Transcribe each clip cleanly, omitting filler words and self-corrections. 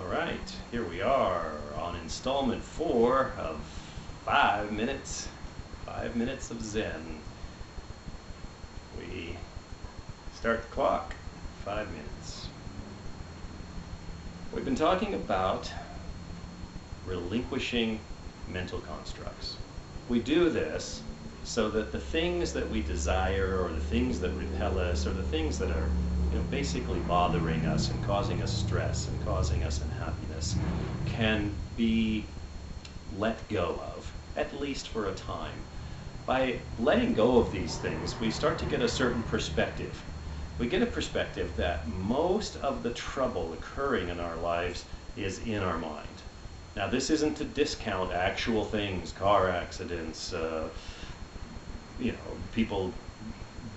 right, here we are on installment 4 of 5 minutes. 5 minutes of Zen. We start the clock. 5 minutes. We've been talking about relinquishing mental constructs. We do this so that the things that we desire, or the things that repel us, or the things that are basically bothering us and causing us stress and causing us unhappiness can be let go of, at least for a time. By letting go of these things, we start to get a certain perspective. We get a perspective that most of the trouble occurring in our lives is in our mind. Now, this isn't to discount actual things, car accidents, people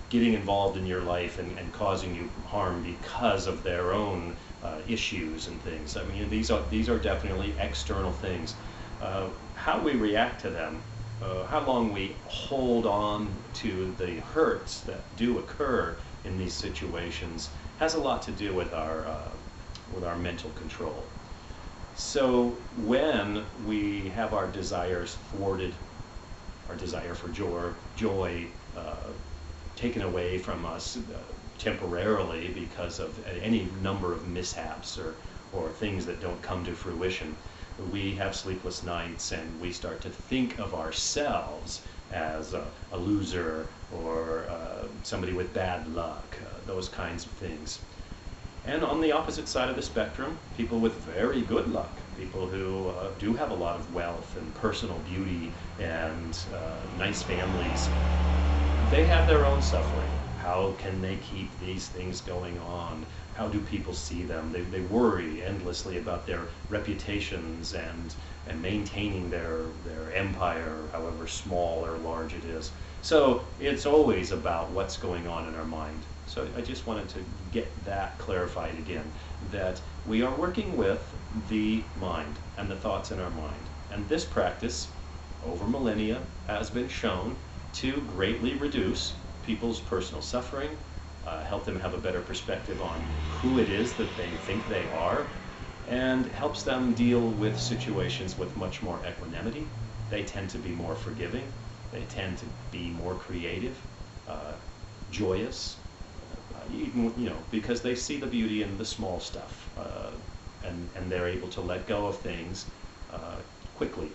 getting involved in your life and causing you harm because of their own issues and things. I mean, these are definitely external things. How we react to them, how long we hold on to the hurts that do occur in these situations, has a lot to do with our mental control. So when we have our desires thwarted, our desire for joy taken away from us temporarily because of any number of mishaps or things that don't come to fruition, we have sleepless nights and we start to think of ourselves as a loser or somebody with bad luck, those kinds of things. And on the opposite side of the spectrum, people with very good luck, people who do have a lot of wealth and personal beauty and nice families, they have their own suffering. How can they keep these things going on? How do people see them? They worry endlessly about their reputations and maintaining their empire, however small or large it is. So it's always about what's going on in our mind. So I just wanted to get that clarified again, that we are working with the mind and the thoughts in our mind. And this practice, over millennia, has been shown to greatly reduce people's personal suffering, help them have a better perspective on who it is that they think they are, and helps them deal with situations with much more equanimity. They tend to be more forgiving. They tend to be more creative, joyous, because they see the beauty in the small stuff, and they're able to let go of things quickly.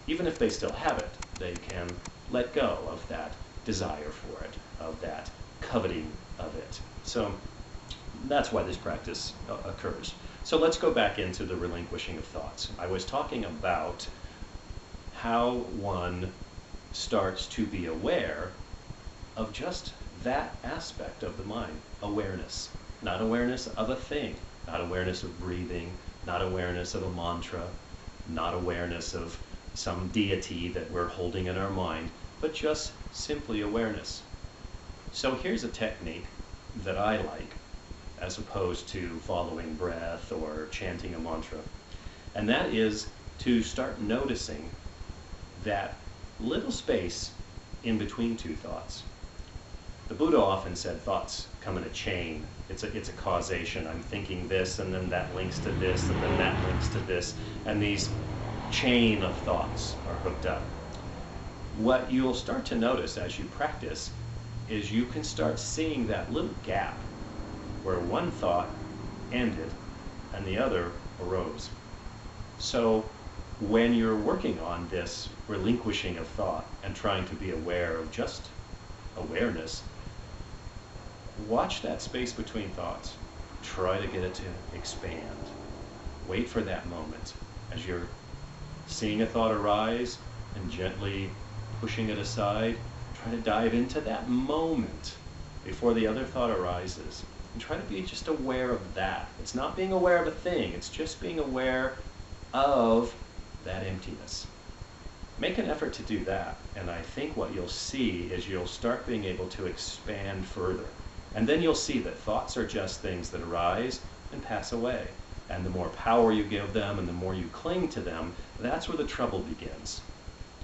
Even if they still have it, they can let go of that desire for it, of that coveting of it. So that's why this practice occurs. So let's go back into the relinquishing of thoughts. I was talking about how one starts to be aware of just that aspect of the mind, awareness. Not awareness of a thing, not awareness of breathing, not awareness of a mantra, not awareness of some deity that we're holding in our mind, but just simply awareness. So here's a technique that I like, as opposed to following breath or chanting a mantra, and that is to start noticing that little space in between two thoughts. The Buddha often said thoughts come in a chain. It's a causation. I'm thinking this, and then that links to this, and then that links to this, and these chain of thoughts are hooked up. What you'll start to notice as you practice is you can start seeing that little gap where one thought ended and the other arose. So when you're working on this relinquishing of thought and trying to be aware of just awareness, watch that space between thoughts. Try to get it to expand. Wait for that moment as you're seeing a thought arise and gently pushing it aside. Try to dive into that moment before the other thought arises. And try to be just aware of that. It's not being aware of a thing, it's just being aware of that emptiness. Make an effort to do that, and I think what you'll see is you'll start being able to expand further. And then you'll see that thoughts are just things that arise and pass away. And the more power you give them and the more you cling to them, that's where the trouble begins.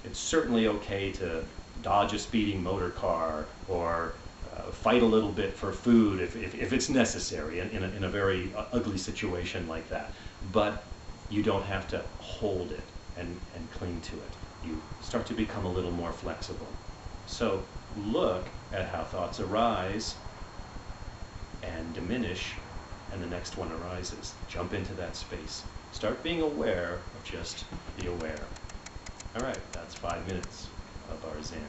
It's certainly okay to dodge a speeding motor car or fight a little bit for food if it's necessary in a very ugly situation like that. But you don't have to hold it and cling to it. You start to become a little more flexible. So look at how thoughts arise and diminish, and the next one arises. Jump into that space. Start being aware of just the aware. All right, that's 5 minutes of our Zen.